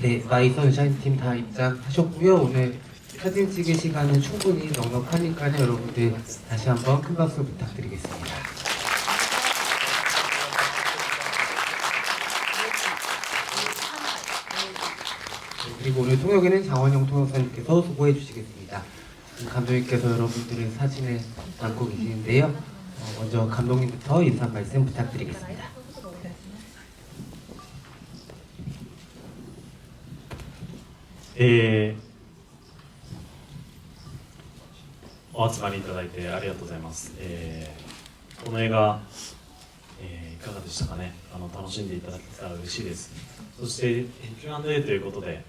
네, 마이 선샤인 팀 다 입장하셨고요. 오늘 사진 찍을 시간은 충분히 넉넉하니까요. 여러분들 다시 한번 큰 박수 부탁드리겠습니다. 그리고 오늘 통역에는 장원영 통역사님께서 수고해 주시겠습니다. 감독님께서 여러분들의 사진을 담고 계시는데요. 먼저 감독님부터 인사 말씀 부탁드리겠습니다.お集まりいただいてありがとうございます。この映画、いかがでしたかね。楽しんでいただけたら嬉しいです。そして Q&A ということで、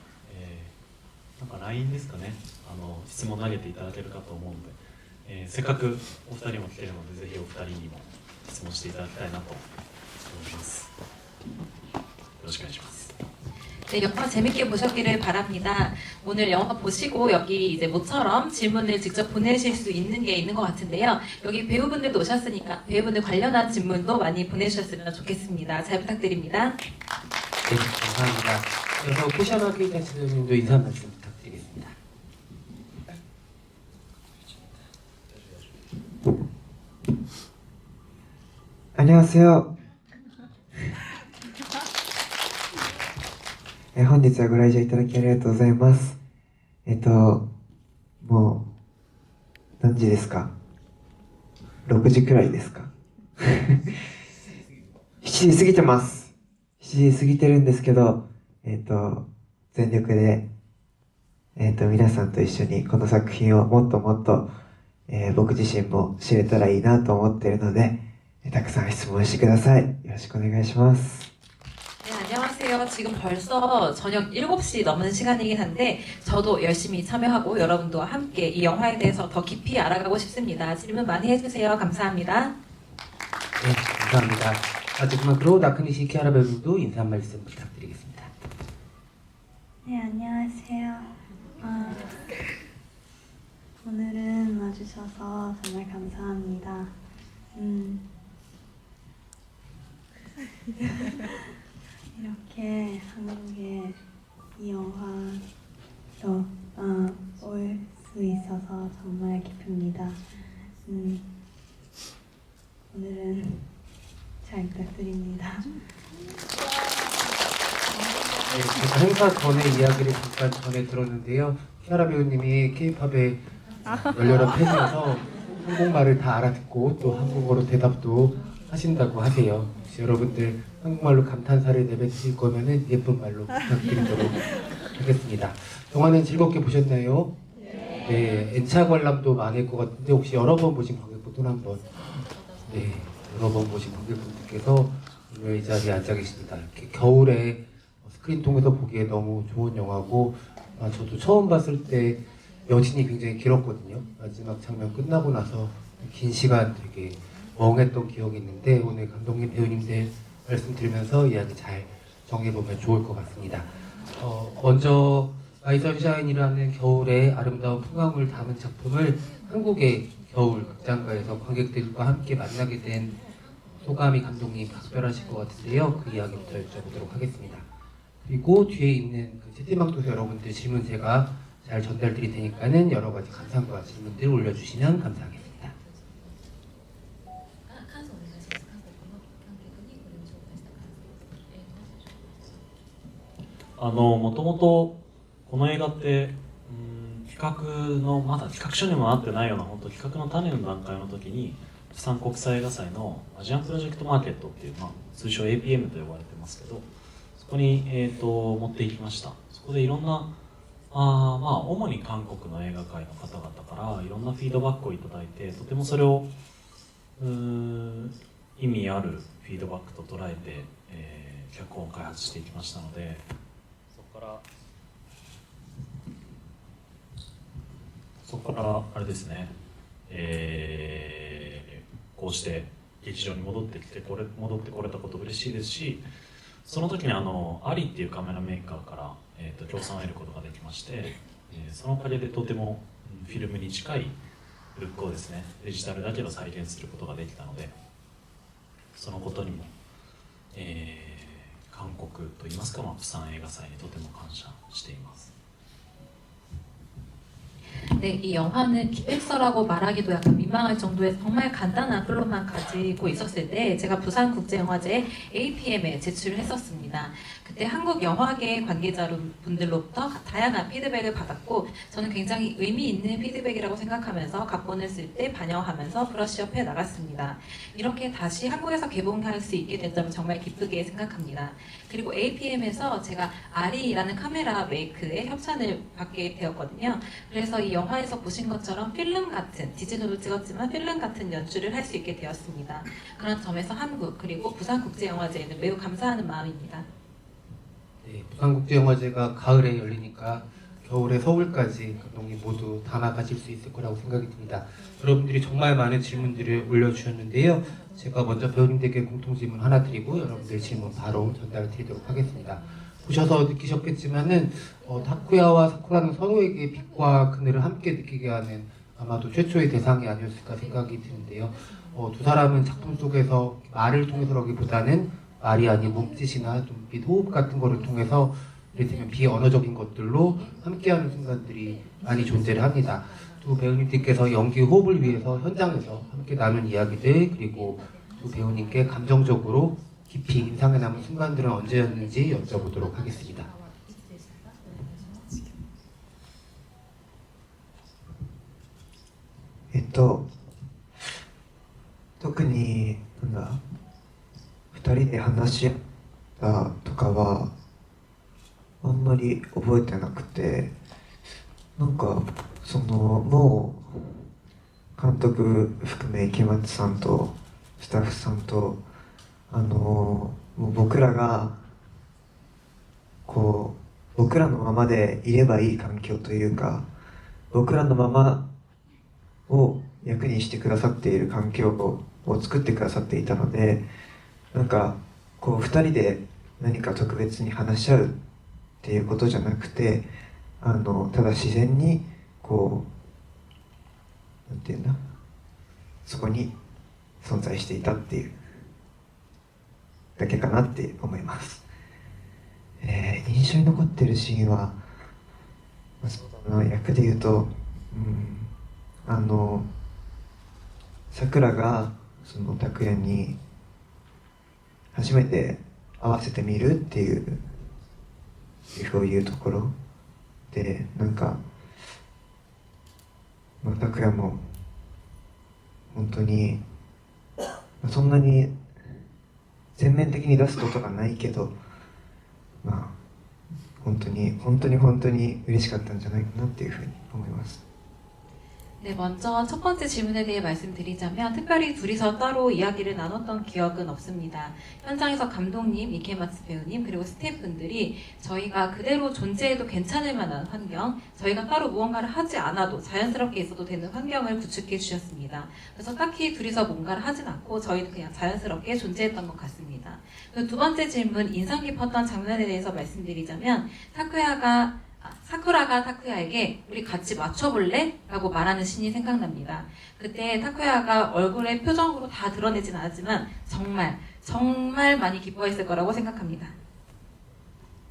なんか LINE ですかね、質問投げていただけるかと思うので、せっかくお二人も来ているので、ぜひお二人にも質問していただきたいなと思います。よろしくお願いします。 네, 영화 재밌게 보셨기를 바랍니다. 오늘 영화 보시고 여기 이제 모처럼 질문을 직접 보내실 수 있는 게 있는 것 같은데요. 여기 배우분들도 오셨으니까 배우분들 관련한 질문도 많이 보내주셨으면 좋겠습니다. 잘 부탁드립니다. 네, 감사합니다. 그래서 포샤마키 대표님도 인사 말씀 부탁드리겠습니다. 안녕하세요. 本日はご来場いただきありがとうございます。もう何時ですか？6時くらいですか7時過ぎてます。7時過ぎてるんですけど、全力で、皆さんと一緒にこの作品をもっともっと、僕自身も知れたらいいなと思っているので、たくさん質問してください。よろしくお願いします。 네, 안녕하세요. 지금 벌써 저녁 7시 넘은 시간이긴 한데 저도 열심히 참여하고 여러분도 함께 이 영화에 대해서 더 깊이 알아가고 싶습니다. 질문 많이 해주세요. 감사합니다. 네, 감사합니다. 마지막으로 나크니시 키아라 배우님도 인사 말씀 부탁드리겠습니다. 네, 안녕하세요. 오늘은 와주셔서 정말 감사합니다. 이렇게 한국에 이 영화로 올 수 있어서 정말 기쁩니다. 오늘은 잘 부탁드립니다. 네, 제가 행사 전에 이야기를 잠깐 전에 들었는데요. 키아라 배우님이 K-팝의 열렬한 팬이어서 한국말을 다 알아듣고 또 한국어로 대답도 하신다고 하세요. 혹시 여러분들 한국말로 감탄사를 내뱉을 거면은 예쁜 말로 부탁드리도록 하겠습니다. 영화는 즐겁게 보셨나요? 네, N차 관람도 많을 것 같은데 혹시 여러 번 보신 관객분들 한번 네, 여러 번 보신 관객분들께서 오늘 이 자리에 앉아 계십니다. 이렇게 겨울에 스크린 통해서 보기에 너무 좋은 영화고 저도 처음 봤을 때 여진이 굉장히 길었거든요. 마지막 장면 끝나고 나서 긴 시간 되게 멍했던 기억이 있는데 오늘 감독님 배우님들 말씀 들으면서 이야기 잘 정해보면 좋을 것 같습니다. 먼저 마이 선샤인이라는 겨울의 아름다운 풍광을 담은 작품을 한국의 겨울 극장가에서 관객들과 함께 만나게 된 소감이 감독님 각별하실 것 같은데요. 그 이야기부터 여쭤보도록 하겠습니다. 그리고 뒤에 있는 그 채팅방 통해서 여러분들 질문 제가 잘 전달드릴 테니까는 여러 가지 감상과 질문들 올려주시면 감사하겠습니다. もともとこの映画って、企画のまだ企画書にもなってないような本当企画の種の段階の時に釜山国際映画祭のアジアンプロジェクトマーケットっていう、通称 APM と呼ばれてますけど、そこに、持っていきました。そこでいろんな主に韓国の映画界の方々からいろんなフィードバックをいただいて、とてもそれを意味あるフィードバックと捉えて、脚本を開発していきましたので、そこからあれですね、こうして劇場に戻ってこれたこと嬉しいですし、その時にアリっていうカメラメーカーから、協賛を得ることができまして、そのおかげでとてもフィルムに近いルックをですね、デジタルだけど再現することができたので、そのことにも、韓国といいますか、プサン映画祭にとても感謝しています。 네, 이 영화는 기획서라고 말하기도 약간 민망할 정도의 정말 간단한 플롯만 가지고 있었을 때 제가 부산국제영화제 APM에 제출을 했었습니다. 그때 한국 영화계 관계자분들로부터 다양한 피드백을 받았고 저는 굉장히 의미 있는 피드백이라고 생각하면서 각본을 쓸 때 반영하면서 브러쉬업해 나갔습니다. 이렇게 다시 한국에서 개봉할 수 있게 된 점을 정말 기쁘게 생각합니다. 그리고 APM에서 제가 아리라는 카메라 메이크에 협찬을 받게 되었거든요. 그래서 이 영화에서 보신 것처럼 필름 같은, 디지털로 찍었지만 필름 같은 연출을 할 수 있게 되었습니다. 그런 점에서 한국 그리고 부산국제영화제에는 매우 감사하는 마음입니다. 네, 부산국제영화제가 가을에 열리니까 겨울에 서울까지 감독님 모두 다 나가실 수 있을 거라고 생각이 듭니다. 여러분들이 정말 많은 질문들을 올려주셨는데요. 제가 먼저 배우님들께 공통질문 하나 드리고 여러분들 질문 바로 전달 드리도록 하겠습니다. 보셔서 느끼셨겠지만은 타쿠야와 사쿠라는 서로에게 빛과 그늘을 함께 느끼게 하는 아마도 최초의 대상이 아니었을까 생각이 드는데요. 두 사람은 작품 속에서 말을 통해서라기보다는 말이 아닌 몸짓이나 눈빛, 호흡 같은 거를 통해서 이를테면 비언어적인 것들로 함께하는 순간들이 많이 존재를 합니다. 두 배우님들께서 연기 호흡을 위해서 현장에서 함께 나눈 이야기들 그리고 두 배우님께 감정적으로 깊이 인상에 남은 순간들은 언제였는지 여쭤보도록 하겠습니다.特に2人で話し合ったとかはあんまり覚えてなくて、なんかもう監督含め池松さんとスタッフさんともう僕らが僕らのままでいればいい環境というか、僕らのままを役にしてくださっている環境を作ってくださっていたので、なんか2人で何か特別に話し合うっていうことじゃなくて、ただ自然になんていうんだ、そこに存在していたっていうだけかなって思います。印象に残ってるシーンは、そうだな、役で言うと、さくらが拓哉に初めて会わせてみるっていうそういうところで、なんか拓哉も本当にそんなに全面的に出すことがないけど、本当に嬉しかったんじゃないかなっていうふうに思います。 네, 먼저 첫 번째 질문에 대해 말씀드리자면 특별히 둘이서 따로 이야기를 나눴던 기억은 없습니다. 현장에서 감독님, 이케마츠 배우님 그리고 스태프분들이 저희가 그대로 존재해도 괜찮을 만한 환경, 저희가 따로 무언가를 하지 않아도 자연스럽게 있어도 되는 환경을 구축해 주셨습니다. 그래서 딱히 둘이서 뭔가를 하진 않고 저희는 그냥 자연스럽게 존재했던 것 같습니다. 그리고 두 번째 질문, 인상 깊었던 장면에 대해서 말씀드리자면 사쿠라가 타쿠야에게 우리 같이 맞춰볼래? 라고 말하는 신이 생각납니다. 그때 타쿠야가 얼굴의 표정으로 다 드러내진 않았지만 정말 많이 기뻐했을 거라고 생각합니다.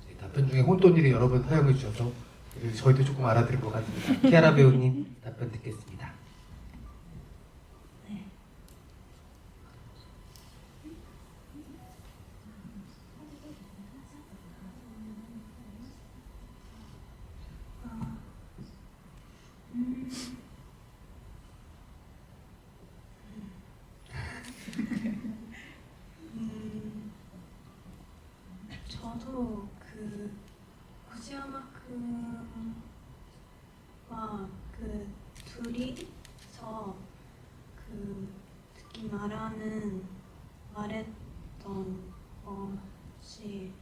네, 답변 중에 혼돈이를 여러 번 사용해 주셔서 저희도 조금 알아들은 것 같습니다. 키아라 배우님 답변 듣겠습니다. 저도 구지야마 군과 둘이서 특히 말했던 것이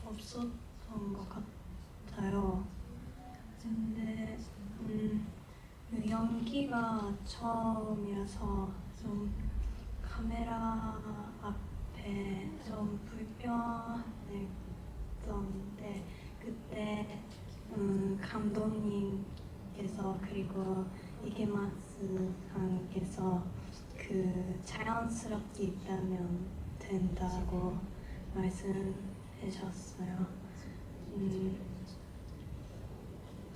없었던 것 같아요. 근데 연기가 처음이라서 좀 카메라 앞에 좀 불편했던데 그때 감독님께서 그리고 이게마츠 상께서 자연스럽게 있다면 된다고 말씀하셨어요.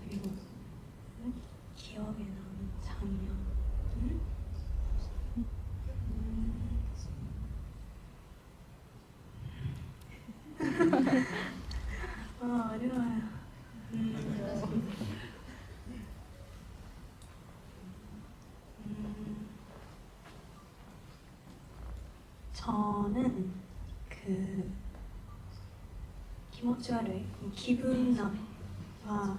그리고 기억에 남는 장면. 어려워요. 저는 그 기모찌와를 기분 나빠라고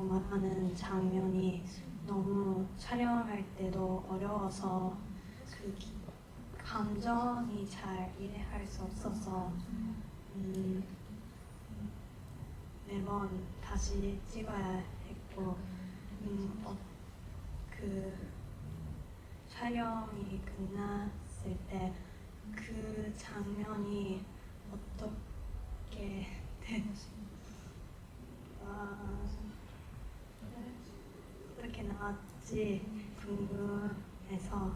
말하는 장면이 너무 촬영할 때도 어려워서 그 감정이 잘 이해할 수 없어서 매번 다시 찍어야 했고 그 촬영이 끝났을 때 그 장면이 어떻게 어떻게 나왔지 궁금해서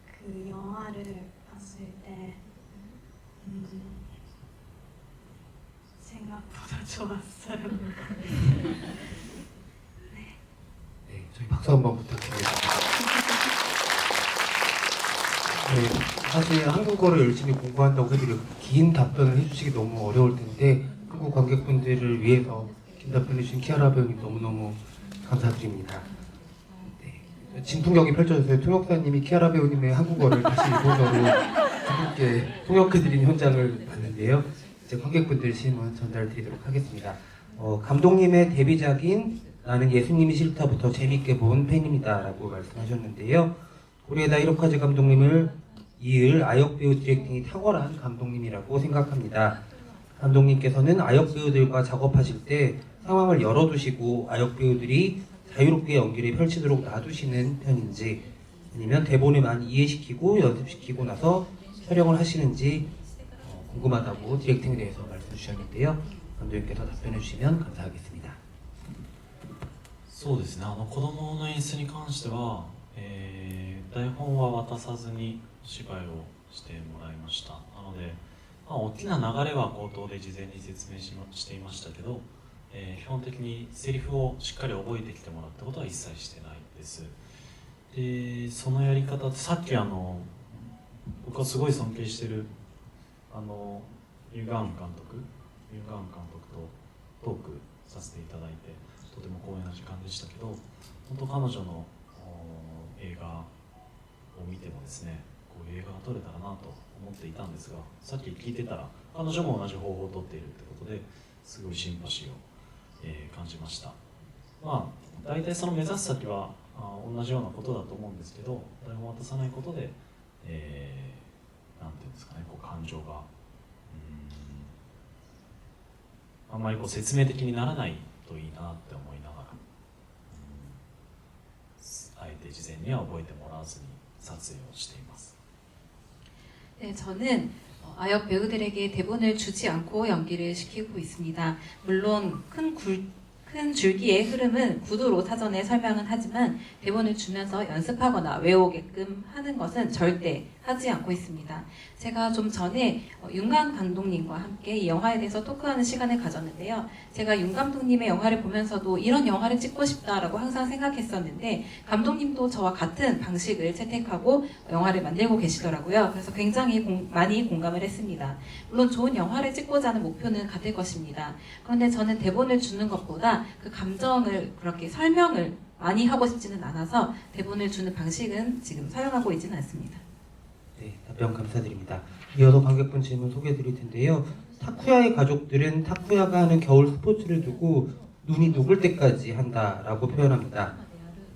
그 영화를 봤을 때 생각보다 좋았어요. 네, 저희 박수 한번 부탁드리겠습니다. 네, 사실 한국어를 열심히 공부한다고 해도 긴 답변을 해주시기 너무 어려울 텐데 한국 관객분들을 위해서 긴 답변 해주신 키아라 배우님 너무너무 감사드립니다. 네, 진풍경이 펼쳐져서 통역사님이 키아라 배우님의 한국어를 다시 일본어로 두 분께 통역해드린 현장을 봤는데요. 이제 관객분들 질문 전달드리도록 하겠습니다. 감독님의 데뷔작인 나는 예수님이 싫다부터 재밌게 본 팬입니다 라고 말씀하셨는데요. 고레에다 히로카즈 감독님을 이을 아역 배우 디렉팅이 탁월한 감독님이라고 생각합니다. 감독님께서는 아역 배우들과 작업하실 때 상황을 열어두시고 아역 배우들이 자유롭게 연기를 펼치도록 놔두시는 편인지 아니면 대본을 많이 이해시키고 연습시키고 나서 촬영을 하시는지 궁금하다고 디렉팅에 대해서 말씀 주셨는데요. 감독님께서 답변해 주시면 감사하겠습니다. そうですね、子供の演出に関しては、台本は渡さずに芝居をしてもらいました。なので、大きな流れは口頭で事前に説明していましたけど、基本的にセリフをしっかり覚えてきてもらったことは一切してないです。で、そのやり方ってさっき僕はすごい尊敬してるユガン監督とトークさせていただいてとても光栄な時間でしたけど、本当彼女の映画を見てもですね、こういう映画が撮れたらなと思っていたんですが、さっき聞いてたら彼女も同じ方法をとっているってことですごいシンパシーを、感じました。まあ大体その目指す先は同じようなことだと思うんですけど、台本を渡さないことで、なんていうんですかね、こう感情があんまりこう説明的にならないといいなって思いながら、あえて事前には覚えてもらわずに撮影をしています。 네, 저는 아역 배우들에게 대본을 주지 않고 연기를 시키고 있습니다. 물론 큰 줄기의 흐름은 구도로 사전에 설명은 하지만 대본을 주면서 연습하거나 외우게끔 하는 것은 절대 하지 않고 있습니다. 제가 좀 전에 윤강 감독님과 함께 이 영화에 대해서 토크하는 시간을 가졌는데요. 제가 윤 감독님의 영화를 보면서도 이런 영화를 찍고 싶다라고 항상 생각했었는데 감독님도 저와 같은 방식을 채택하고 영화를 만들고 계시더라고요. 그래서 굉장히 많이 공감을 했습니다. 물론 좋은 영화를 찍고자 하는 목표는 같을 것입니다. 그런데 저는 대본을 주는 것보다 그 감정을 그렇게 설명을 많이 하고 싶지는 않아서 대본을 주는 방식은 지금 사용하고 있지는 않습니다. 네, 답변 감사드립니다. 이어서 관객분 질문 소개해 드릴 텐데요. 타쿠야의 가족들은 타쿠야가 하는 겨울 스포츠를 두고 눈이 녹을 때까지 한다라고 표현합니다.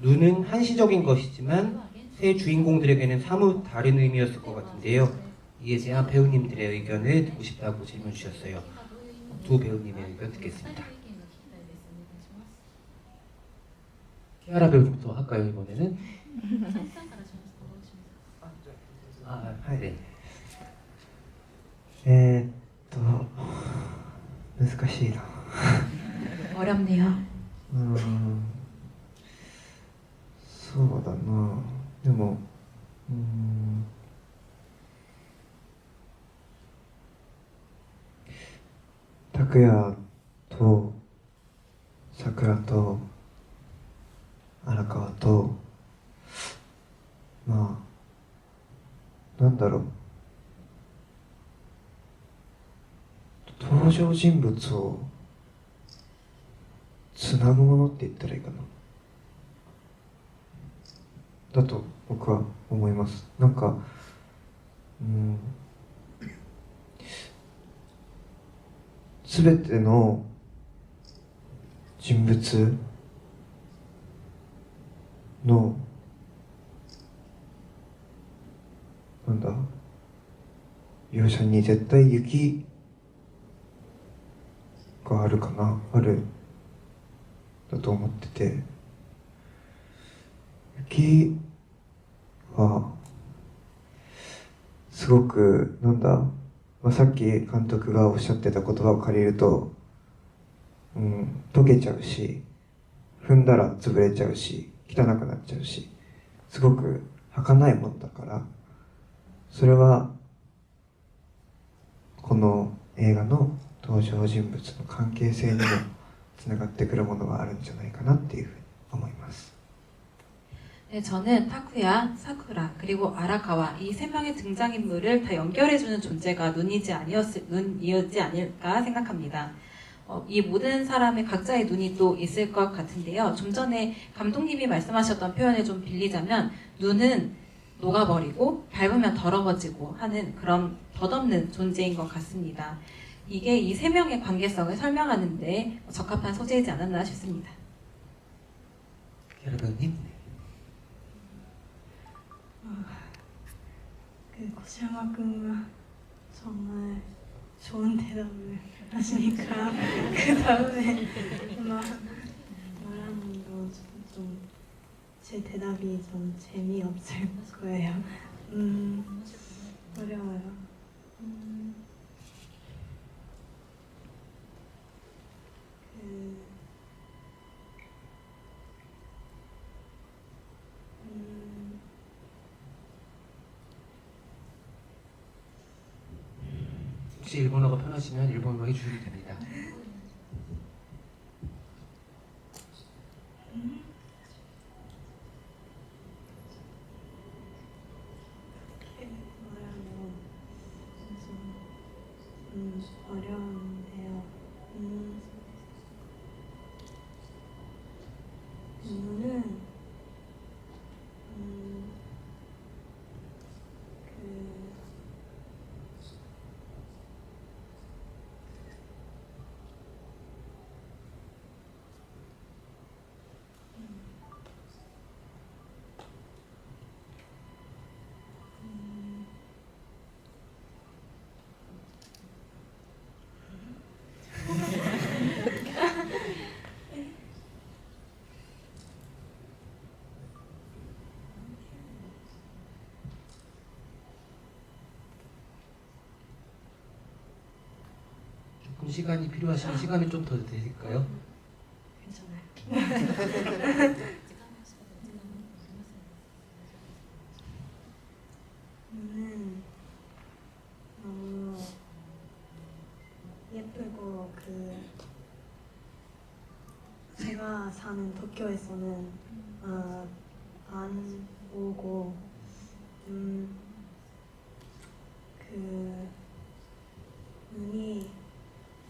눈은 한시적인 것이지만 새 주인공들에게는 사뭇 다른 의미였을 것 같은데요. 이에 대한 배우님들의 의견을 듣고 싶다고 질문 주셨어요. 두 배우님의 의견 듣겠습니다. 키아라 배우님부터 할까요, 이번에는? 네. 難しいな。 어렵네요. そうだな。でも、拓也とさくらと荒川とまあなんだろう、登場人物をつなぐものって言ったらいいかな、だと僕は思います。なんか全ての人物のなんだ描写に絶対雪があるかな、あるだと思ってて、雪はすごくなんだ、さっき監督がおっしゃってた言葉を借りると、溶けちゃうし、踏んだら潰れちゃうし、汚くなっちゃうし、すごく儚いもんだから、それはこの映画の登場人物の関係性にもつながってくるものがあるんじゃないかなっていうふうに思います。 네, 저는 타쿠야, 사쿠라, 그리고 아라카와 이 세 명의 등장인물을 다 연결해주는 존재가 눈이었지 않을까 생각합니다. 이 모든 사람의 각자의 눈이 또 있을 것 같은데요. 좀 전에 감독님이 말씀하셨던 표현을 좀 빌리자면 눈은 녹아버리고 밟으면 더러워지고 하는 그런 덧없는 존재인 것 같습니다. 이게 이 세 명의 관계성을 설명하는데 적합한 소재이지 않았나 싶습니다. 키아라 배우님. 그 고시야마君은 정말 좋은 대답을 하시니까 그 다음에 말하는 거 좀 제 대답이 좀 재미없을 거예요. 어려워요. 혹시 일본어가 편하시면 일본어로 해주셔도 됩니다. 말하면 좀 어려운데요. 눈은 조금 시간이 필요하시면 시간이 좀 더 드릴까요? 괜찮아요. 눈은 너무 예쁘고 제가 사는 도쿄에서는 안 오고 눈이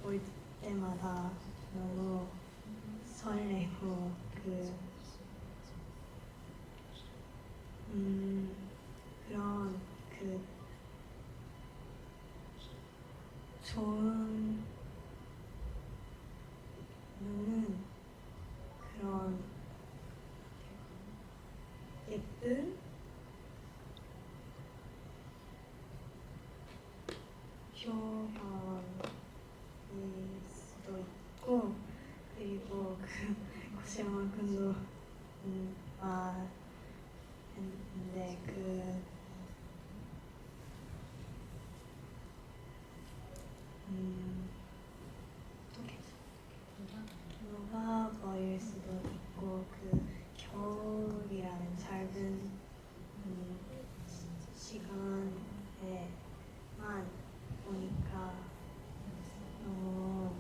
올 때마다 너무 설레고 그런 좋은 눈은 그런 예쁜 표현일 수도 있고, 그리고 고시야마 군도 말했는데 녹아버릴 수도 있고, 겨울이라는 짧은 시간에만 보니까 너무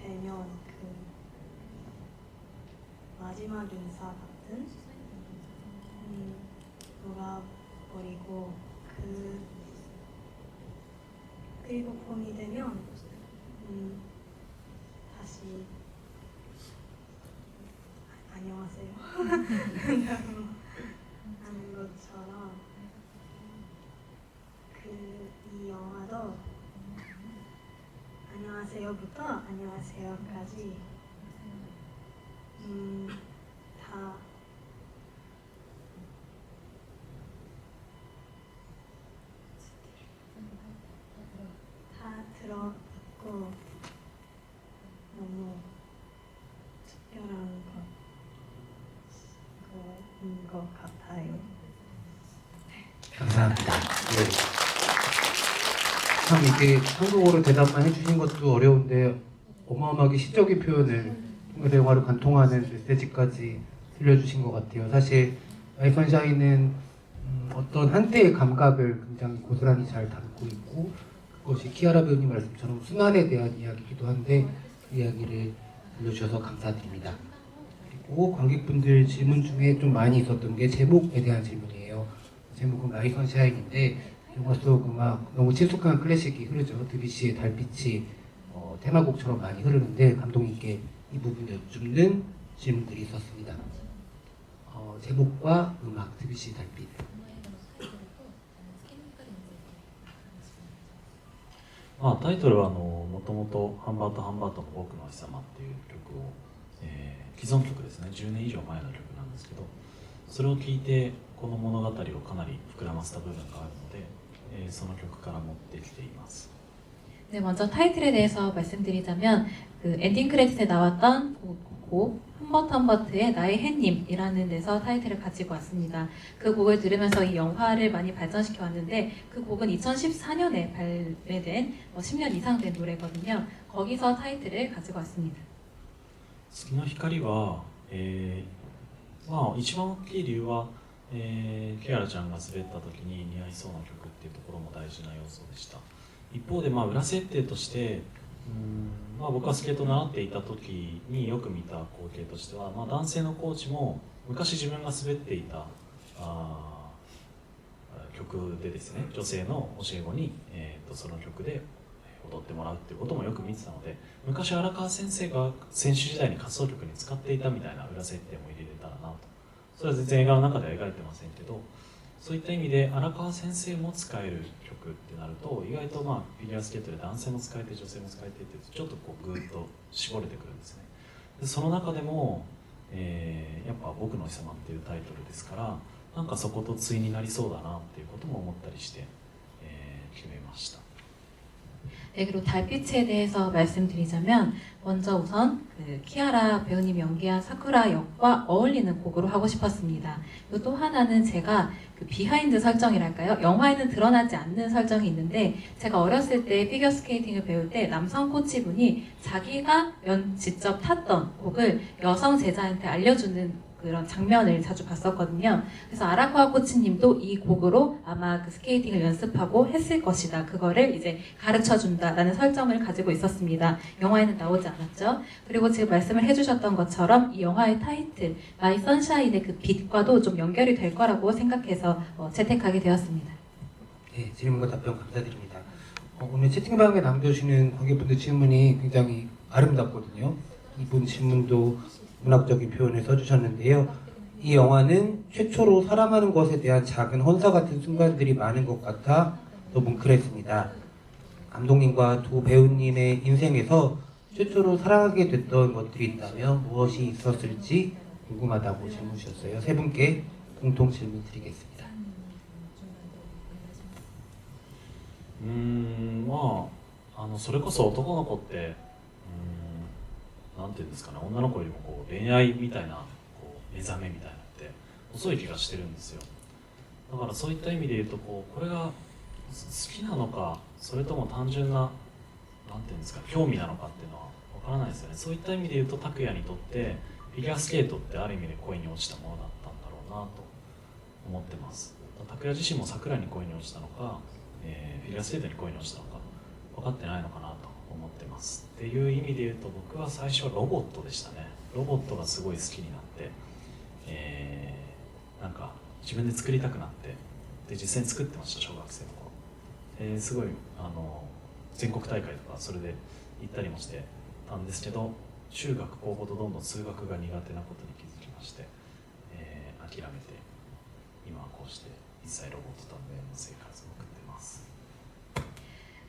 되면 그 마지막 인사 같은 놀아버리고 그리고 봄이 되면 다시 안녕하세요 하는 것처럼 이 영화도 안녕하세요부터 안녕하세요까지 다 들었고 너무 특별한 거인 것 같아요. 감사합니다. 네. 참 이게 한국어로 대답만 해주신 것도 어려운데 어마어마하게 시적인 표현을 통해서 영화를 관통하는 메시지까지 들려주신 것 같아요. 사실 마이 선샤인은 어떤 한때의 감각을 굉장히 고스란히 잘 담고 있고 그것이 키아라 배우님 말씀처럼 순환에 대한 이야기이기도 한데 그 이야기를 들려주셔서 감사드립니다. 그리고 관객분들 질문 중에 좀 많이 있었던 게 제목에 대한 질문이에요. 제목은 마이 선샤인인데 영화 속 음악 너무 친숙한 클래식이 흐르죠. 드뷔시의 달빛이 테마곡처럼 많이 흐르는데 감동 있게 이 부분 여쭙는 질문들이 있었습니다. 제목과 음악 드뷔시 달빛. まあ、タイトルはもともとハンバート・ハンバートの僕のお日様っていう曲を、既存曲ですね、10年以上前の曲なんですけど、それを聴いてこの物語をかなり膨らませた部分があるので、その曲から持ってきています。 네, 먼저 타이틀에 대해서 말씀드리자면 그 엔딩 크레딧에 나왔던 곡 험버트의 나의 햇님이라는 데서 타이틀을 가지고 왔습니다. 그 곡을 들으면서 이 영화를 많이 발전시켜 왔는데 그 곡은 2014년에 발매된 10년 이상 된 노래거든요. 거기서 타이틀을 가지고 왔습니다. 月の光は、まあ一番大きい理由は、ケアラちゃんが滑った時に似合いそうな曲っていうところも大事な要素でした。一方で、裏設定として僕はスケートを習っていた時によく見た光景としては、男性のコーチも昔自分が滑っていた曲でですね、女性の教え子に、その曲で踊ってもらうっていうこともよく見てたので、昔荒川先生が選手時代に活動曲に使っていたみたいな裏設定も入れれたらなと。それは全然映画の中では描いてませんけど、そういった意味で荒川先生も使える曲ってなると、意外とフィギュアスケートで男性も使えて女性も使えてってちょっとこうグーッと絞れてくるんですね。でその中でも、やっぱ「僕のお日様」っていうタイトルですから、なんかそこと対になりそうだなっていうことも思ったりして、決めました。 네, 그리고 달빛에 대해서 말씀드리자면 먼저 우선 그 키아라 배우님이 연기한 사쿠라 역과 어울리는 곡으로 하고 싶었습니다. 그리고 또 하나는 제가 그 비하인드 설정이랄까요? 영화에는 드러나지 않는 설정이 있는데 제가 어렸을 때 피겨스케이팅을 배울 때 남성 코치분이 자기가 직접 탔던 곡을 여성 제자한테 알려주는 그런 장면을 자주 봤었거든요. 그래서 아라쿠아 코치님도 이 곡으로 아마 그 스케이팅을 연습하고 했을 것이다. 그거를 이제 가르쳐준다라는 설정을 가지고 있었습니다. 영화에는 나오지 않았죠. 그리고 지금 말씀을 해주셨던 것처럼 이 영화의 타이틀 마이 선샤인의 그 빛과도 좀 연결이 될 거라고 생각해서 채택하게 되었습니다. 네, 질문과 답변 감사드립니다. 오늘 채팅방에 남겨주시는 관객분들 질문이 굉장히 아름답거든요. 이분 질문도 문학적인 표현을 써주셨는데요. 이 영화는 최초로 사랑하는 것에 대한 작은 헌사 같은 순간들이 많은 것 같아 더 뭉클했습니다. 감독님과 두 배우님의 인생에서 최초로 사랑하게 됐던 것들이 있다면 무엇이 있었을지 궁금하다고 질문 주셨어요. 세 분께 공통 질문 드리겠습니다. それこそ男の子ってなんていうんですかね、女の子よりもこう恋愛みたいなこう目覚めみたいなのって遅い気がしてるんですよ。だからそういった意味で言うとこれが好きなのか、それとも単純ななんていうんですか興味なのかっていうのはわからないですよね。そういった意味で言うと拓也にとってフィギュアスケートってある意味で恋に落ちたものだったんだろうなと思ってます。拓也自身も桜に恋に落ちたのか、フィギュアスケートに恋に落ちたのか分かってないのかなと思ってます。ますっていう意味で言うと、僕は最初はロボットでしたね。ロボットがすごい好きになって、なんか自分で作りたくなって、で実際に作ってました、小学生の頃。すごい全国大会とかそれで行ったりもしてたんですけど、中学高校とどんどん数学が苦手なことに気づきまして、諦めて今はこうして一切ロボット担当の生活を送ってます。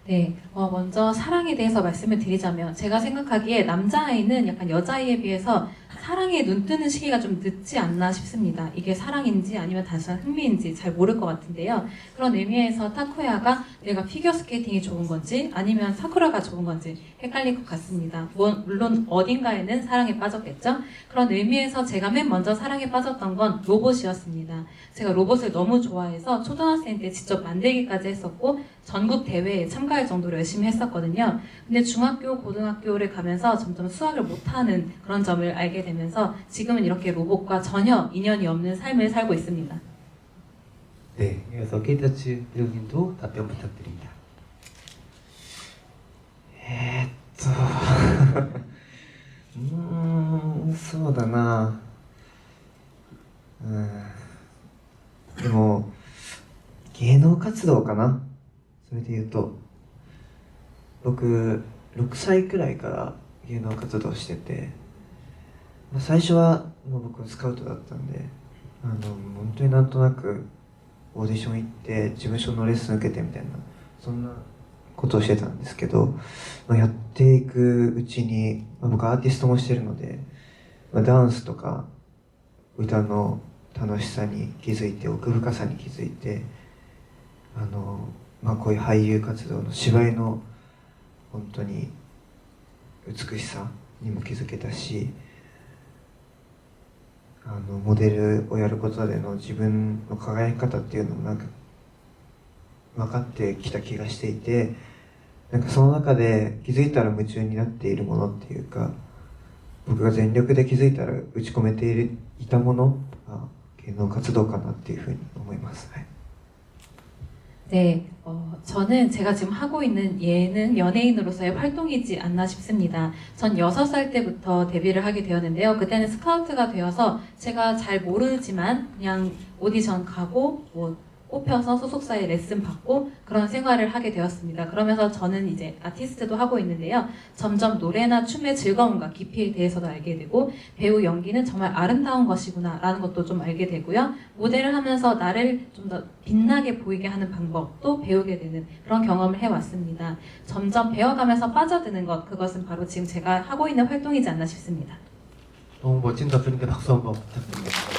네, 먼저 사랑에 대해서 말씀을 드리자면 제가 생각하기에 남자아이는 약간 여자아이에 비해서 사랑에 눈 뜨는 시기가 좀 늦지 않나 싶습니다. 이게 사랑인지 아니면 단순한 흥미인지 잘 모를 것 같은데요. 그런 의미에서 타쿠야가 내가 피겨스케이팅이 좋은 건지 아니면 사쿠라가 좋은 건지 헷갈릴 것 같습니다. 물론 어딘가에는 사랑에 빠졌겠죠. 그런 의미에서 제가 맨 먼저 사랑에 빠졌던 건 로봇이었습니다. 제가 로봇을 너무 좋아해서 초등학생 때 직접 만들기까지 했었고 전국 대회에 참가할 정도로 열심히 했었거든요. 근데 중학교, 고등학교를 가면서 점점 수학을 못하는 그런 점을 알게 되면서 지금은 이렇게 로봇과 전혀 인연이 없는 삶을 살고 있습니다. 네, 이어서 케이타츠 배우님도 답변 부탁드립니다. そうだな。でも芸能活動かな。それで言うと僕6歳くらいから芸能活動してて、最初はもう僕スカウトだったんで、本当になんとなくオーディション行って事務所のレッスン受けてみたいな、そんなことをしてたんですけど、やっていくうちに、僕アーティストもしてるので、ダンスとか歌の楽しさに気づいて、奥深さに気づいて、こういう俳優活動の芝居の本当に美しさにも気づけたし、モデルをやることでの自分の輝き方っていうのもなんか分かってきた気がしていて、なんかその中で気づいたら夢中になっているものっていうか、僕が全力で気づいたら打ち込めていたものが芸能活動かなっていうふうに思います。はい。 네, 저는 제가 지금 하고 있는 예능 연예인으로서의 활동이지 않나 싶습니다. 전 6살 때부터 데뷔를 하게 되었는데요. 그때는 스카우트가 되어서 제가 잘 모르지만 그냥 오디션 가고 뭐 뽑혀서 소속사에 레슨 받고 그런 생활을 하게 되었습니다. 그러면서 저는 이제 아티스트도 하고 있는데요. 점점 노래나 춤의 즐거움과 깊이에 대해서도 알게 되고, 배우 연기는 정말 아름다운 것이구나 라는 것도 좀 알게 되고요. 모델을 하면서 나를 좀 더 빛나게 보이게 하는 방법도 배우게 되는 그런 경험을 해왔습니다. 점점 배워가면서 빠져드는 것, 그것은 바로 지금 제가 하고 있는 활동이지 않나 싶습니다. 너무 멋진 답변인데 박수 한번 부탁드리겠습니다.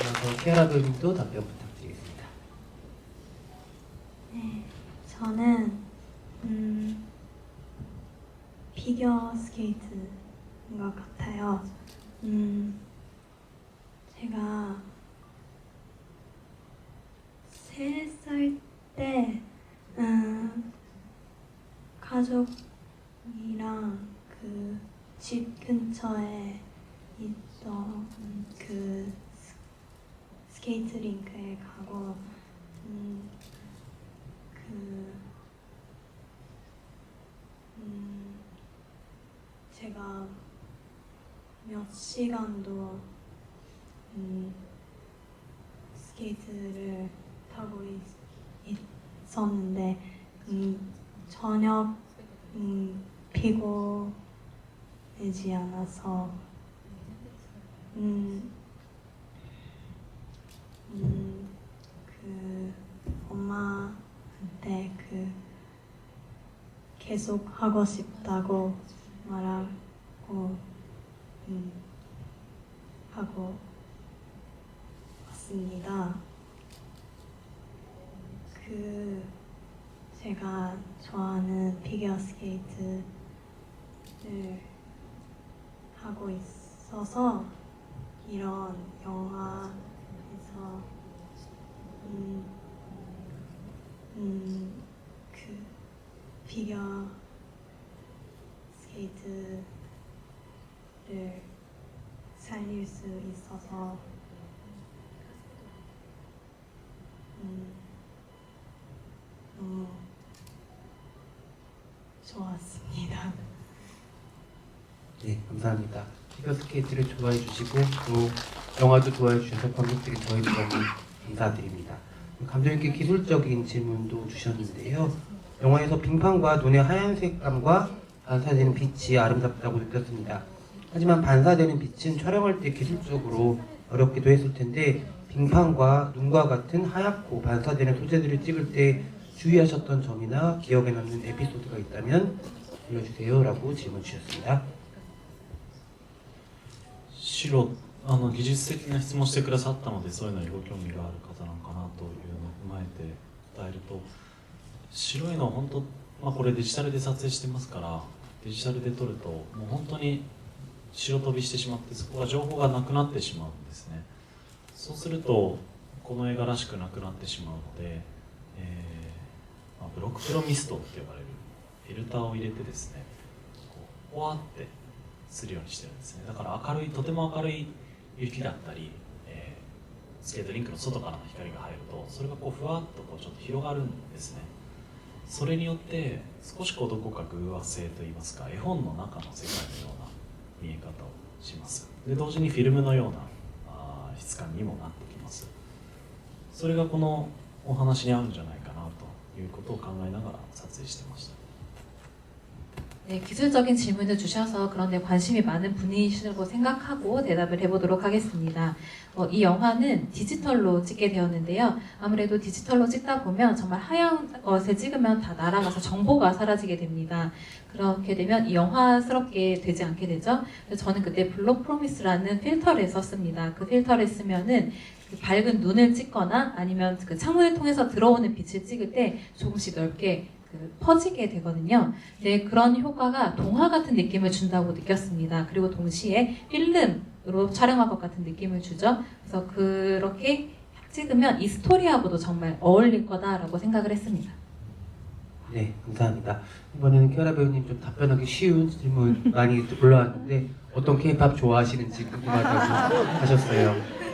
이어서 키아라 배우님도 답변 부탁드리겠습니다. 네, 저는 피겨 스케이트인 것 같아요. 제가 3살 때 가족이랑 그 집 근처에 있던 그 스케이트 링크에 가고 제가 몇 시간도 스케이트를 타고 있었는데 전혀 피곤하지 않아서 그 엄마한테 그 계속 하고 싶다고 말하고 하고 왔습니다. 그 제가 좋아하는 피겨 스케이트를 하고 있어서 이런 영화에서 그 피겨 스케이트를 살릴 수 있어서 너무 좋았습니다. 네, 감사합니다. 피겨스케이트를 좋아해 주시고 또 영화도 좋아해 주셔서 관객들이 저희도 너무 감사드립니다. 감독님께 기술적인 질문도 주셨는데요. 영화에서 빙판과 눈의 하얀색감과 반사되는 빛이 아름답다고 느꼈습니다. 하지만 반사되는 빛은 촬영할 때 기술적으로 어렵기도 했을 텐데 빙판과 눈과 같은 하얗고 반사되는 소재들을 찍을 때 주의하셨던 점이나 기억에 남는 에피소드가 있다면 알려주세요 라고 질문 주셨습니다. 白技術的な質問してくださったのでそういうのにご興味がある方なのかなというのを踏まえて伝えると白いのは本当、これデジタルで撮影してますからデジタルで撮るともう本当に白飛びしてしまってそこが情報がなくなってしまうんですね。そうするとこの映画らしくなくなってしまうので、ブロックプロミストって呼ばれるフィルターを入れてですねこうふわってするようにしてるんですね。だから明るいとても明るい雪だったり、スケートリンクの外からの光が入るとそれがこうふわっとこうちょっと広がるんですね。それによって少しこうどこか偶話性といいますか絵本の中の世界のような見え方をします。で同時にフィルムのような質感にもなってきます。それがこのお話に合うんじゃないかなということを考えながら撮影してました。 네, 기술적인 질문을 주셔서 그런데 관심이 많은 분이시라고 생각하고 대답을 해보도록 하겠습니다. 이 영화는 디지털로 찍게 되었는데요. 아무래도 디지털로 찍다 보면 정말 하얀 것을 찍으면 다 날아가서 정보가 사라지게 됩니다. 그렇게 되면 이 영화스럽게 되지 않게 되죠. 그래서 저는 그때 블록 프로미스라는 필터를 썼습니다. 그 필터를 쓰면은 그 밝은 눈을 찍거나 아니면 그 창문을 통해서 들어오는 빛을 찍을 때 조금씩 넓게 퍼지게 되거든요. 네, 그런 효과가 동화 같은 느낌을 준다고 느꼈습니다. 그리고 동시에 필름으로 촬영한 것 같은 느낌을 주죠. 그래서 그렇게 찍으면 이 스토리하고도 정말 어울릴 거다라고 생각을 했습니다. 네, 감사합니다. 이번에는 키아라 배우님 좀 답변하기 쉬운 질문 많이 올라왔는데 어떤 K-팝 좋아하시는지 궁금하다고 하셨어요.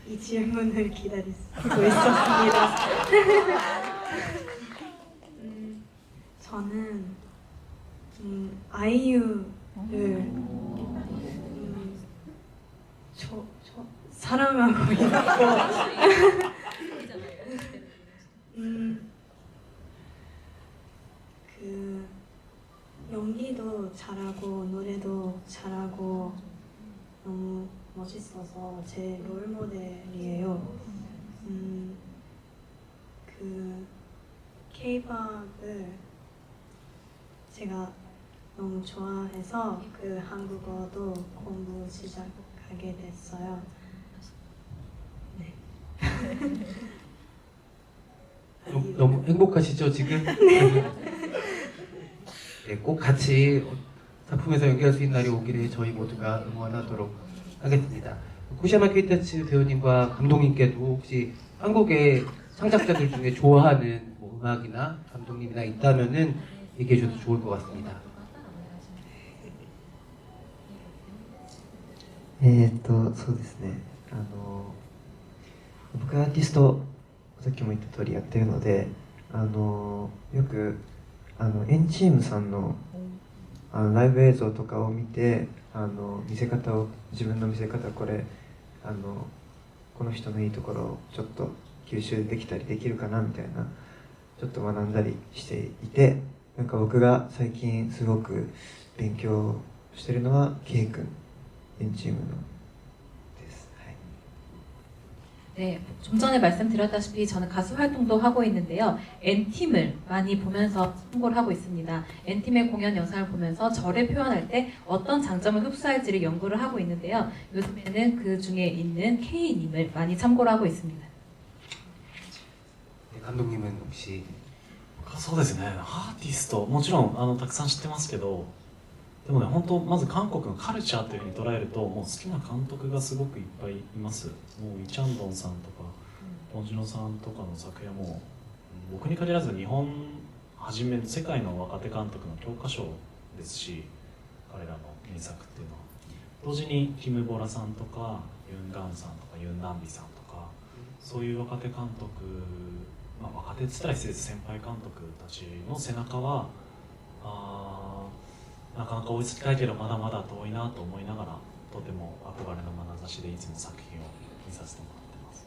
이 질문을 기다리고 있었습니다. 저는 아이유를 사랑하고 있고 그 연기도 잘하고 노래도 잘하고 너무 멋있어서 제 롤모델이에요. 그 K-팝을 제가 너무 좋아해서 그 한국어도 공부 시작하게 됐어요. 네. 너무 행복하시죠 지금? 네, 꼭 같이 작품에서 연기할 수 있는 날이 오기를 저희 모두가 응원하도록 하겠습니다. 쿠시야마 케이타츠 배우님과 감독님께도 혹시 한국의 창작자들 중에 좋아하는 뭐 음악이나 감독님이나 있다면은 얘기해 주셔도 좋을 것 같습니다. そうですね。僕アーティストさっきも言った通りやってるので、よくエンチームさんのライブ映像とかを見て見せ方を自分の見せ方これこの人のいいところをちょっと吸収できたりできるかなみたいなちょっと学んだりしていてなんか僕が最近すごく勉強してるのは K 君エンチームのです。はい。 네, 좀 전에 말씀드렸다시피 저는 가수 활동도 하고 있는데요. N팀을 많이 보면서 참고를 하고 있습니다. N팀의 공연 영상을 보면서 저를 표현할 때 어떤 장점을 흡수할지를 연구를 하고 있는데요. 요즘에는 그 중에 있는 K님을 많이 참고를 하고 있습니다. 네, 감독님은 혹시 そうですねアーティストもちろんたくさん知ってますけどでもね本当まず韓国のカルチャーというふうに捉えるともう好きな監督がすごくいっぱいいます。もうイ・チャンドンさんとかポン・ジュノさんとかの作品はもう僕に限らず日本はじめ世界の若手監督の教科書ですし彼らの名作っていうのは同時にキム・ボラさんとかユン・ガンさんとかユン・ナンビさんとかそういう若手監督、若手って言ったら失礼です、先輩監督たちの背中はなかなか追いつきたいけどまだまだ遠いなと思いながら、とても憧れの眼差しでいつも作品を見させてもらってます。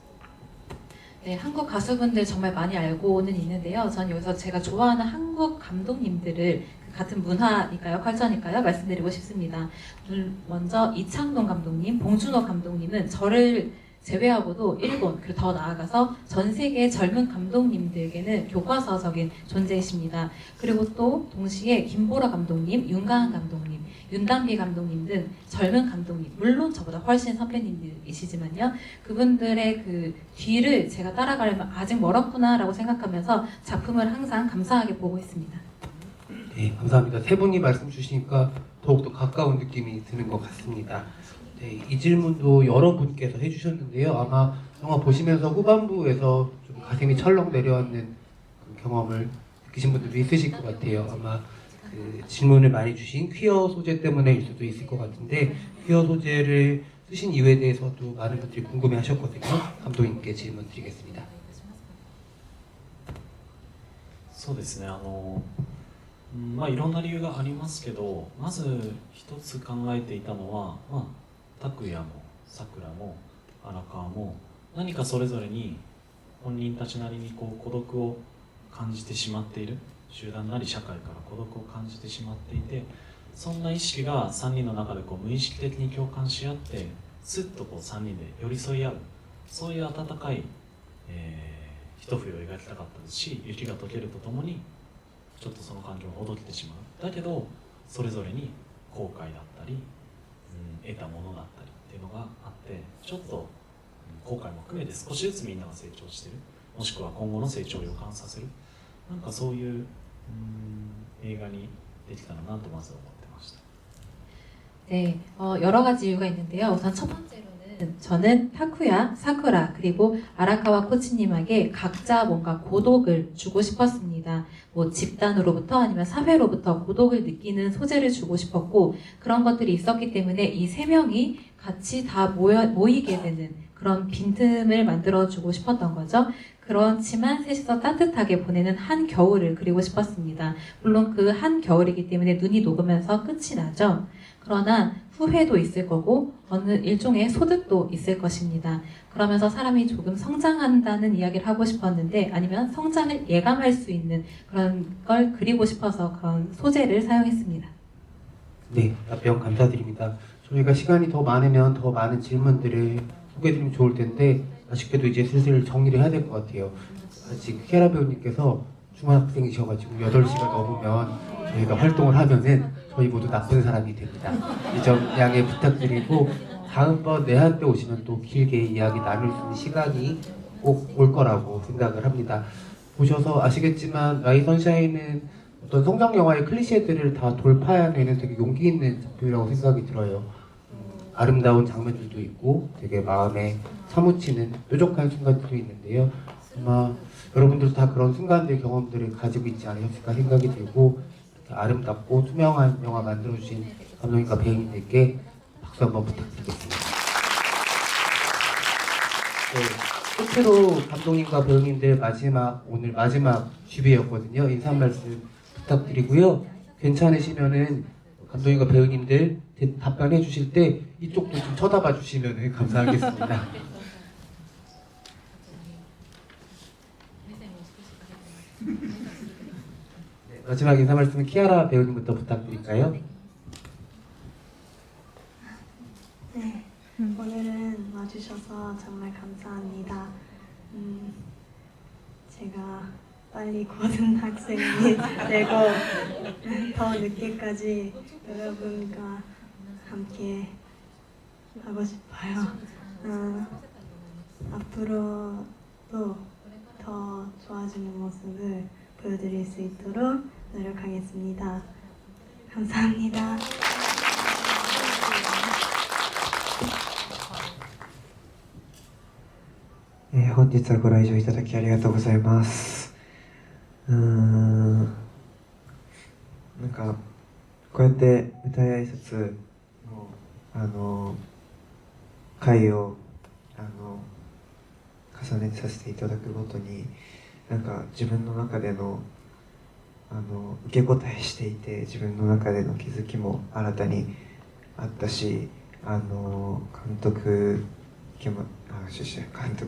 네, 한국 가수분들 정말 많이 알고는 있는데요. 전 여기서 제가 좋아하는 한국 감독님들을 같은 문화니까요, 컬처니까요, 말씀드리고 싶습니다. 먼저 이창동 감독님, 봉준호 감독님은 저를 제외하고도 일본, 그리고 더 나아가서 전 세계 젊은 감독님들에게는 교과서적인 존재이십니다. 그리고 또 동시에 김보라 감독님, 윤가한 감독님, 윤담비 감독님 등 젊은 감독님, 물론 저보다 훨씬 선배님들이시지만요, 그분들의 그 뒤를 제가 따라가려면 아직 멀었구나라고 생각하면서 작품을 항상 감사하게 보고 있습니다. 네, 감사합니다. 세 분이 말씀 주시니까 더욱더 가까운 느낌이 드는 것 같습니다. 네, 이 질문도 여러분께서 해주셨는데요. 아마 영화 보시면서 후반부에서 좀 가슴이 철렁 내려앉는 그 경험을 느끼신 분들도 있으실 것 같아요. 아마 그 질문을 많이 주신 퀴어 소재 때문에일 수도 있을 것 같은데, 퀴어 소재를 쓰신 이유에 대해서도 많은 분들이 궁금해하셨거든요. 감독님께 질문 드리겠습니다. そうですね、いろんな理由がありますけど、まず一つ考えていたのは、拓也もさくらも荒川も何かそれぞれに本人たちなりに孤独を感じてしまっている、集団なり社会から孤独を感じてしまっていて、そんな意識が3人の中で無意識的に共感し合ってスッと3人で寄り添い合う、そういう温かい、一冬を描きたかったですし、雪が溶けるとともにちょっとその環境がほどけてしまう。だけどそれぞれに後悔だったり、得たものだったりっていうのがあって、ちょっと後悔も含めて少しずつみんなが成長してる、もしくは今後の成長を予感させる、なんかそういう映画にできたらなとまず思ってました。 네, 여러 가지 이유가 있는데요. 우선 첫 번째로는 저는 타쿠야, 사쿠라, 그리고 아라카와 코치님에게 각자 뭔가 고독을 주고 싶었습니다. 뭐 집단으로부터 아니면 사회로부터 고독을 느끼는 소재를 주고 싶었고, 그런 것들이 있었기 때문에 이 세 명이 같이 다 모이게 되는 그런 빈틈을 만들어주고 싶었던 거죠. 그렇지만 셋이서 따뜻하게 보내는 한 겨울을 그리고 싶었습니다. 물론 그 한 겨울이기 때문에 눈이 녹으면서 끝이 나죠. 그러나 후회도 있을 거고 어느 일종의 소득도 있을 것입니다. 그러면서 사람이 조금 성장한다는 이야기를 하고 싶었는데, 아니면 성장을 예감할 수 있는 그런 걸 그리고 싶어서 그런 소재를 사용했습니다. 네, 답변 감사드립니다. 저희가 시간이 더 많으면 더 많은 질문들을 소개해드리면 좋을 텐데, 아쉽게도 이제 슬슬 정리를 해야 될 것 같아요. 아직 키아라 배우님께서 중학생이셔가지고 8시가 넘으면 저희가 활동을 하면은 저희 모두 나쁜 사람이 됩니다. 이 점 양해 부탁드리고, 다음번 내한 때 오시면 또 길게 이야기 나눌 수 있는 시간이 꼭 올 거라고 생각을 합니다. 보셔서 아시겠지만 라이 선샤인은 어떤 성장 영화의 클리셰들을 다 돌파해내는 되게 용기 있는 작품이라고 생각이 들어요. 아름다운 장면들도 있고 되게 마음에 사무치는 뾰족한 순간들이 있는데요. 아마 여러분들도 다 그런 순간들, 경험들을 가지고 있지 않으셨을까 생각이 들고, 아름답고 투명한 영화 만들어주신 감독님과 배우님들께 박수 한번 부탁드리겠습니다. 네, 끝으로 감독님과 배우님들 오늘 마지막 뮤비였거든요. 인사 한 말씀 부탁드리고요. 괜찮으시면은 감독님과 배우님들 답변해 주실 때 이쪽도 좀 쳐다봐 주시면 감사하겠습니다. 네, 마지막 인사 말씀은 키아라 배우님부터 부탁드릴까요? 네, 오늘은 와주셔서 정말 감사합니다. 제가 빨리 고등학생이 되고 더 늦게까지 여러분과 함께 하고 싶어요. 앞으로도 더 좋아지는 모습을 보여드릴 수 있도록 노력하겠습니다. 감사합니다. 本日はご来場いただきありがとうございます。なんかこうやって舞台挨拶の会を重ねさせていただくごとになんか自分の中での受け答えしていて、自分の中での気づきも新たにあったし、監督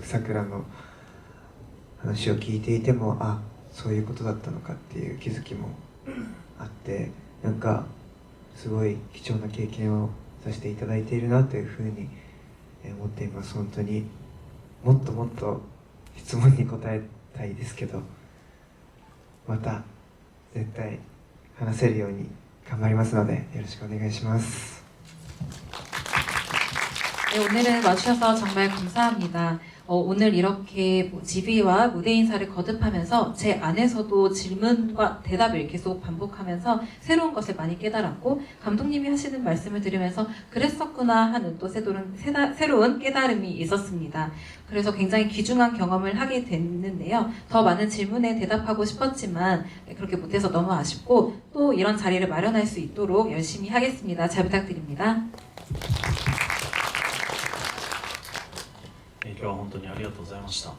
さくらの話を聞いていても、あ、そういうことだったのかっていう気づきもあって、なんかすごい貴重な経験をさせていただいているなというふうに思っています。本当にもっともっと質問に答えたいですけど、また絶対話せるように頑張りますのでよろしくお願いします。 네, 오늘은 와주셔서 정말 감사합니다. 오늘 이렇게 지휘와 무대 인사를 거듭하면서 제 안에서도 질문과 대답을 계속 반복하면서 새로운 것을 많이 깨달았고, 감독님이 하시는 말씀을 들으면서 그랬었구나 하는 또 새로운 깨달음이 있었습니다. 그래서 굉장히 귀중한 경험을 하게 됐는데요. 더 많은 질문에 대답하고 싶었지만 그렇게 못해서 너무 아쉽고, 또 이런 자리를 마련할 수 있도록 열심히 하겠습니다. 잘 부탁드립니다. 今日は本当にありがとうございました。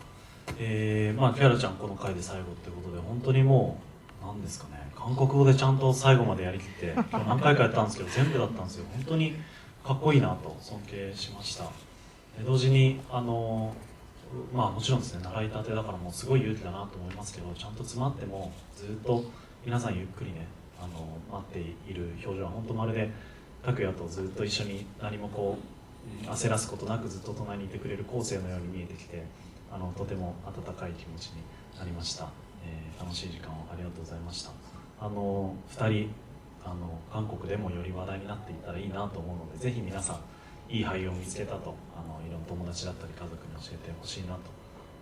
キャラちゃんこの回で最後ってことで、本当にもう何ですかね、韓国語でちゃんと最後までやりきって今日何回かやったんですけど全部だったんですよ。本当にかっこいいなと尊敬しました。同時にもちろんですね、習いたてだからもうすごい勇気だなと思いますけど、ちゃんと詰まってもずっと皆さんゆっくりね待っている表情は本当まるで拓也とずっと一緒に何もこう焦らすことなくずっと隣にいてくれる後世のように見えてきて、とても温かい気持ちになりました。楽しい時間をありがとうございました。2人韓国でもより話題になっていったらいいなと思うので、ぜひ皆さんいい俳優を見つけたといろんな友達だったり家族に教えてほしいなと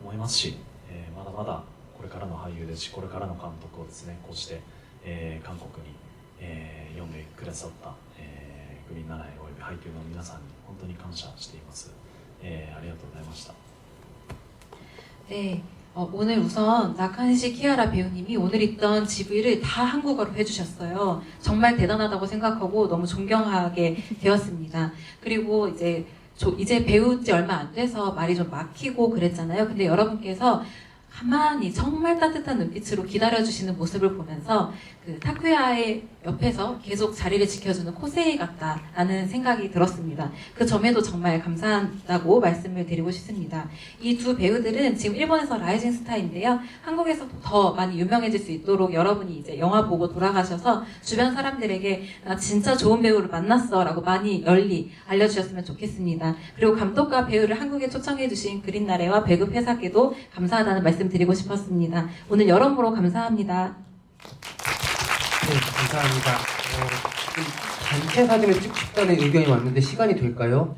思いますし、まだまだこれからの俳優ですし、これからの監督をですね、こうして、韓国に、読んでくださった、グリーンナナイおよび配給の皆さんに本当に感謝しています。ありがとうございました。 네, 오늘 우선 나칸시 키아라 배우님이 오늘 있던 GV를 다 한국어로 해주셨어요. 정말 대단하다고 생각하고 너무 존경하게 되었습니다. 그리고 이제 배운 지 얼마 안 돼서 말이 좀 막히고 그랬잖아요. 근데 여러분께서 가만히 정말 따뜻한 눈빛으로 기다려주시는 모습을 보면서 그 타쿠야의 옆에서 계속 자리를 지켜주는 코세이 같다라는 생각이 들었습니다. 그 점에도 정말 감사하다고 말씀을 드리고 싶습니다. 이 두 배우들은 지금 일본에서 라이징 스타인데요. 한국에서 더 많이 유명해질 수 있도록 여러분이 이제 영화 보고 돌아가셔서 주변 사람들에게 나 진짜 좋은 배우를 만났어 라고 많이 널리 알려주셨으면 좋겠습니다. 그리고 감독과 배우를 한국에 초청해주신 그린나레와 배급 회사께도 감사하다는 말씀 드리고 싶었습니다. 오늘 여러모로 감사합니다. 네, 감사합니다. 단체 사진을 찍고 싶다는 의견이 왔는데 시간이 될까요?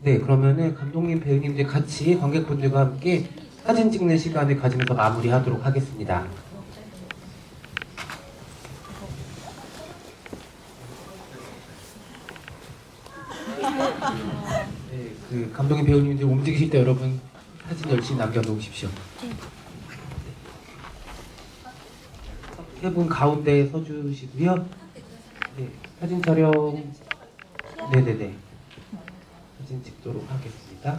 네, 그러면은 감독님, 배우님들 같이 관객분들과 함께 사진 찍는 시간을 가지면서 마무리하도록 하겠습니다. 네, 그 감독님, 배우님들 움직이실 때 여러분 사진 열심히 남겨놓으십시오. 세 분 가운데 서주시고요. 네, 사진 촬영. 네네네. 사진 찍도록 하겠습니다.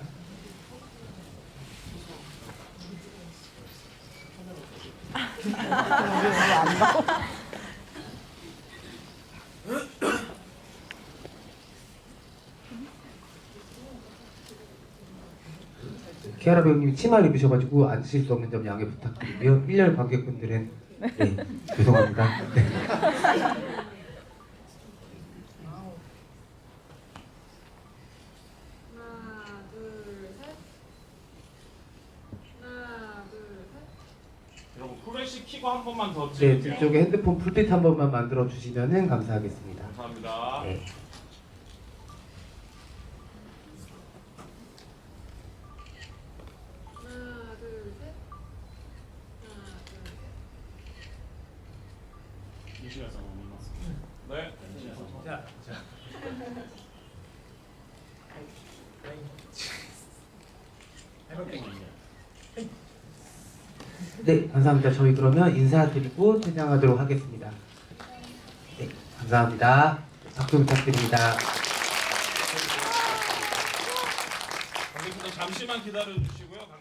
키아라 배우님이 치마를 입으셔가지고 앉으실 수 없는 점 양해 부탁드리고요. 1열 관객분들은 네, 죄송합니다. 네. 여러분 플래시 키고 한 번만 더 네, 찍을게요. 뒤쪽에 핸드폰 풀빛 한 번만 만들어 주시면은 감사하겠습니다. 감사합니다. 네. 네. 자. 네, 감사합니다. 저희 그러면 인사드리고 퇴장하도록 하겠습니다. 네, 감사합니다. 박수 부탁드립니다. 관객분들 잠시만 기다려 주시고요.